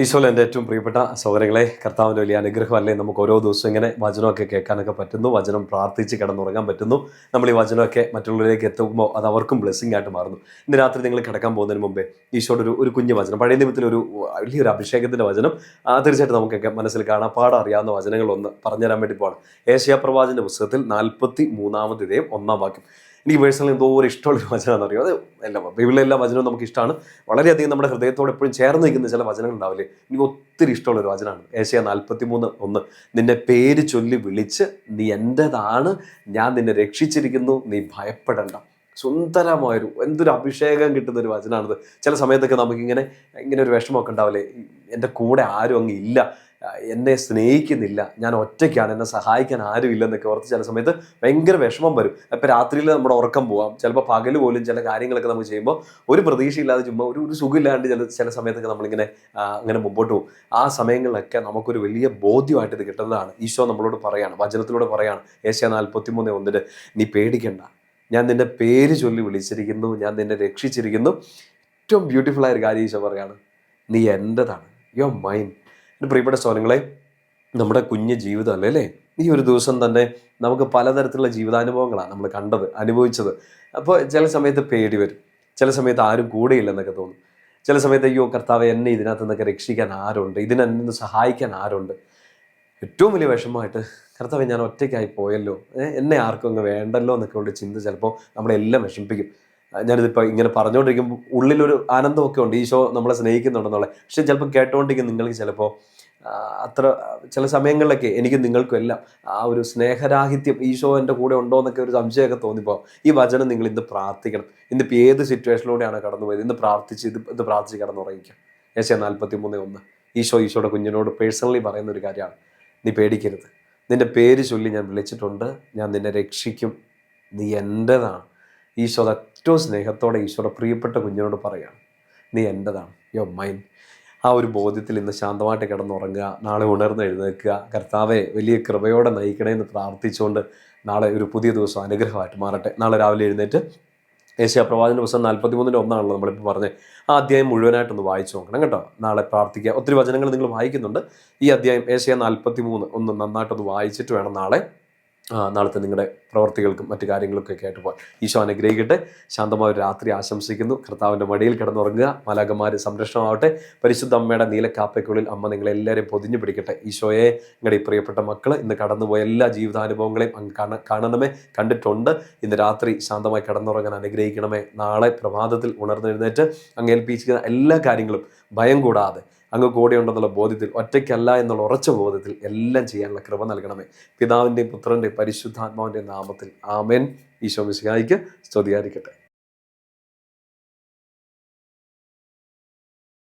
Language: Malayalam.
ഈശോയിൽ എൻ്റെ ഏറ്റവും പ്രിയപ്പെട്ട സഹോദരങ്ങളെ, കർത്താവിൻ്റെ വലിയ അനുഗ്രഹമല്ലേ നമുക്ക് ഓരോ ദിവസവും ഇങ്ങനെ വചനമൊക്കെ കേൾക്കാനൊക്കെ പറ്റുന്നു, വചനം പ്രാർത്ഥിച്ച് കിടന്നുറങ്ങാൻ പറ്റുന്നു. നമ്മൾ ഈ വചനമൊക്കെ മറ്റുള്ളവരിലേക്ക് എത്തുമ്പോൾ അത് അവർക്കും ബ്ലെസ്സിങ് ആയിട്ട് മാറുന്നു. ഇന്ന് രാത്രി നിങ്ങൾ കിടക്കാൻ പോകുന്നതിന് മുമ്പേ ഈശോയുടെ ഒരു കുഞ്ഞു വചനം, പഴയ നിയമത്തിലൊരു വലിയൊരു അഭിഷേകത്തിൻ്റെ വചനം തീർച്ചയായിട്ടും നമുക്കൊക്കെ മനസ്സിൽ കാണാപ്പാടെ അറിയാവുന്ന വചനങ്ങളൊന്ന് പറഞ്ഞുതരാൻ വേണ്ടി പോകണം. ഏശയ്യാ പ്രവാചകന്റെ പുസ്തകത്തിൽ 43-ാമത്തെ അധ്യായം 1-ാം വാക്യം. എനിക്ക് പേഴ്സണലി എന്തോരം ഇഷ്ടമുള്ളൊരു വചനമാണെന്ന് അറിയാം. അത് ബൈബിളിലെ എല്ലാ വചനവും നമുക്ക് ഇഷ്ടമാണ്. വളരെയധികം നമ്മുടെ ഹൃദയത്തോട് എപ്പോഴും ചേർന്ന് നിൽക്കുന്ന ചില വചനങ്ങൾ ഉണ്ടാവില്ലേ, എനിക്ക് ഒത്തിരി ഇഷ്ടമുള്ളൊരു വചനമാണ് ഏശയ്യാ 43:1. നിന്നെ പേര് ചൊല്ലി വിളിച്ച് നീ എൻ്റെതാണ്, ഞാൻ നിന്നെ രക്ഷിച്ചിരിക്കുന്നു, നീ ഭയപ്പെടേണ്ട. സുന്ദരമായൊരു എന്തൊരു അഭിഷേകം കിട്ടുന്ന ഒരു വചനമാണിത്. ചില സമയത്തൊക്കെ നമുക്കിങ്ങനെ ഒരു വിഷമമൊക്കെ ഉണ്ടാവില്ലേ, എൻ്റെ കൂടെ ആരും അങ്ങ് ഇല്ല, എന്നെ സ്നേഹിക്കുന്നില്ല, ഞാൻ ഒറ്റയ്ക്കാണ്, എന്നെ സഹായിക്കാൻ ആരും ഇല്ലെന്നൊക്കെ ഓർത്ത് ചില സമയത്ത് ഭയങ്കര വിഷമം വരും. ഇപ്പം രാത്രിയിൽ നമ്മുടെ ഉറക്കം പോവാം, ചിലപ്പോൾ പകൽ പോലും ചില കാര്യങ്ങളൊക്കെ നമുക്ക് ചെയ്യുമ്പോൾ ഒരു പ്രതീക്ഷയില്ലാതെ ചുമ്മാ ഒരു സുഖമില്ലാണ്ട് ചില സമയത്തൊക്കെ നമ്മളിങ്ങനെ അങ്ങനെ മുമ്പോട്ട് പോകും. ആ സമയങ്ങളിലൊക്കെ നമുക്കൊരു വലിയ ബോധ്യമായിട്ട് ഇത് കിട്ടുന്നതാണ്. ഈശോ നമ്മളോട് പറയാണ്, വചനത്തിലൂടെ പറയാണ്, ഏശയ്യാ 43:1, നീ പേടിക്കണ്ട, ഞാൻ നിന്റെ പേര് ചൊല്ലി വിളിച്ചിരിക്കുന്നു, ഞാൻ നിന്നെ രക്ഷിച്ചിരിക്കുന്നു. ഏറ്റവും ബ്യൂട്ടിഫുൾ ആയൊരു കാര്യം ഈശോ പറയാണ്, നീ എൻ്റെതാണ്, യുവർ മൈൻ. എൻ്റെ പ്രിയപ്പെട്ട സഹോദരങ്ങളെ, നമ്മുടെ കുഞ്ഞ് ജീവിതം അല്ലേ. ഈ ഒരു ദിവസം തന്നെ നമുക്ക് പലതരത്തിലുള്ള ജീവിതാനുഭവങ്ങളാണ് നമ്മൾ കണ്ടത്, അനുഭവിച്ചത്. അപ്പോൾ ചില സമയത്ത് പേടി വരും, ചില സമയത്ത് ആരും കൂടെയില്ലെന്നൊക്കെ തോന്നും, ചില സമയത്ത് അയ്യോ കർത്താവെ, എന്നെ ഇതിനകത്ത് നിന്നൊക്കെ രക്ഷിക്കാൻ ആരുണ്ട്, ഇതിനെന്നെ സഹായിക്കാൻ ആരുണ്ട്. ഏറ്റവും വലിയ വിഷമമായിട്ട് കർത്താവെ, ഞാൻ ഒറ്റയ്ക്കായി പോയല്ലോ, എന്നെ ആർക്കും അങ്ങ് വേണ്ടല്ലോ എന്നൊക്കെ ഉള്ള ചിന്ത ചിലപ്പോൾ നമ്മളെല്ലാം വിഷമിപ്പിക്കും. ഞാനിതിപ്പോൾ ഇങ്ങനെ പറഞ്ഞുകൊണ്ടിരിക്കുമ്പോൾ ഉള്ളിലൊരു ആനന്ദമൊക്കെ ഉണ്ട്, ഈശോ നമ്മളെ സ്നേഹിക്കുന്നുണ്ടെന്നുള്ളത്. പക്ഷെ ചിലപ്പോൾ കേട്ടുകൊണ്ടിരിക്കും നിങ്ങൾക്ക് ചിലപ്പോൾ അത്ര ചില സമയങ്ങളിലൊക്കെ എനിക്കും നിങ്ങൾക്കും എല്ലാം ആ ഒരു സ്നേഹരാഹിത്യം, ഈശോ എൻ്റെ കൂടെ ഉണ്ടോ എന്നൊക്കെ ഒരു സംശയമൊക്കെ തോന്നിപ്പോൾ ഈ വചനം നിങ്ങൾ ഇന്ന് പ്രാർത്ഥിക്കണം. ഇന്നിപ്പോൾ ഏത് സിറ്റുവേഷനിലൂടെയാണ് കടന്നുപോയത്, ഇന്ന് പ്രാർത്ഥിച്ച് ഇത് പ്രാർത്ഥിച്ച് കടന്നുറങ്ങിക്കാം. ഏശയ്യാ 43:1 ഈശോയുടെ കുഞ്ഞിനോട് പേഴ്സണലി പറയുന്ന ഒരു കാര്യമാണ്, നീ പേടിക്കരുത്, നിൻ്റെ പേര് ചൊല്ലി ഞാൻ വിളിച്ചിട്ടുണ്ട്, ഞാൻ നിന്നെ രക്ഷിക്കും, നീ എൻ്റെതാണ്. ഈശോ ഏറ്റവും സ്നേഹത്തോടെ ഈശോയുടെ പ്രിയപ്പെട്ട കുഞ്ഞിനോട് പറയുകയാണ്, നീ എൻ്റെതാണ്, യുവർ മൈൻ. ആ ഒരു ബോധ്യത്തിൽ ഇന്ന് ശാന്തമായിട്ട് കിടന്നുറങ്ങുക, നാളെ ഉണർന്ന് എഴുന്നേൽക്കുക, കർത്താവെ വലിയ കൃപയോടെ നയിക്കണേ എന്ന് പ്രാർത്ഥിച്ചുകൊണ്ട് നാളെ ഒരു പുതിയ ദിവസം അനുഗ്രഹമായിട്ട് മാറട്ടെ. നാളെ രാവിലെ എഴുന്നേറ്റ് ഏശയ്യാ പ്രവാചകന്റെ പുസ്തകം 43:1 നമ്മളിപ്പോൾ പറഞ്ഞത്, ആ അധ്യായം മുഴുവനായിട്ടൊന്ന് വായിച്ചു നോക്കണം കേട്ടോ. നാളെ പ്രാർത്ഥിക്കുക. ഒത്തിരി വചനങ്ങൾ നിങ്ങൾ വായിക്കുന്നുണ്ട്. ഈ അധ്യായം ഏശയ്യാ 43 നന്നായിട്ടൊന്ന് വായിച്ചിട്ട് വേണം നാളത്തെ നിങ്ങളുടെ പ്രവർത്തികൾക്കും മറ്റു കാര്യങ്ങൾക്കൊക്കെ ആയിട്ട് പോകാൻ. ഈശോ അനുഗ്രഹിക്കട്ടെ. ശാന്തമായ ഒരു രാത്രി ആശംസിക്കുന്നു. കർത്താവിൻ്റെ മടിയിൽ കിടന്നുറങ്ങുക. മാലാഖമാർ സംരക്ഷണമാവട്ടെ. പരിശുദ്ധ അമ്മയുടെ നീലക്കാപ്പയ്ക്കുള്ളിൽ അമ്മ നിങ്ങളെല്ലാവരെയും പൊതിഞ്ഞു പിടിക്കട്ടെ. ഈശോയെ, നിങ്ങളുടെ ഈ പ്രിയപ്പെട്ട മക്കൾ ഇന്ന് കടന്നുപോയ എല്ലാ ജീവിതാനുഭവങ്ങളെയും അങ്ങ് കാണണമേ, കണ്ടിട്ടുണ്ട്. ഇന്ന് രാത്രി ശാന്തമായി കിടന്നുറങ്ങാൻ അനുഗ്രഹിക്കണമേ. നാളെ പ്രഭാതത്തിൽ ഉണർന്നെഴുന്നേറ്റ് അങ്ങ് ഏൽപ്പിച്ചിരിക്കുന്ന എല്ലാ കാര്യങ്ങളും ഭയം കൂടാതെ അങ്ങ് കൂടെയുണ്ടെന്നുള്ള ബോധ്യത്തിൽ, ഒറ്റയ്ക്കല്ല എന്നുള്ള ഉറച്ച ബോധ്യത്തിൽ എല്ലാം ചെയ്യാനുള്ള കൃപ നൽകണമേ. പിതാവിൻ്റെയും പുത്രൻ്റെയും പരിശുദ്ധാത്മാവിൻ്റെയും നാമത്തിൽ ആമേൻ. ഈശോ മിശിഹായിക്ക് സ്തുതിയായിരിക്കട്ടെ.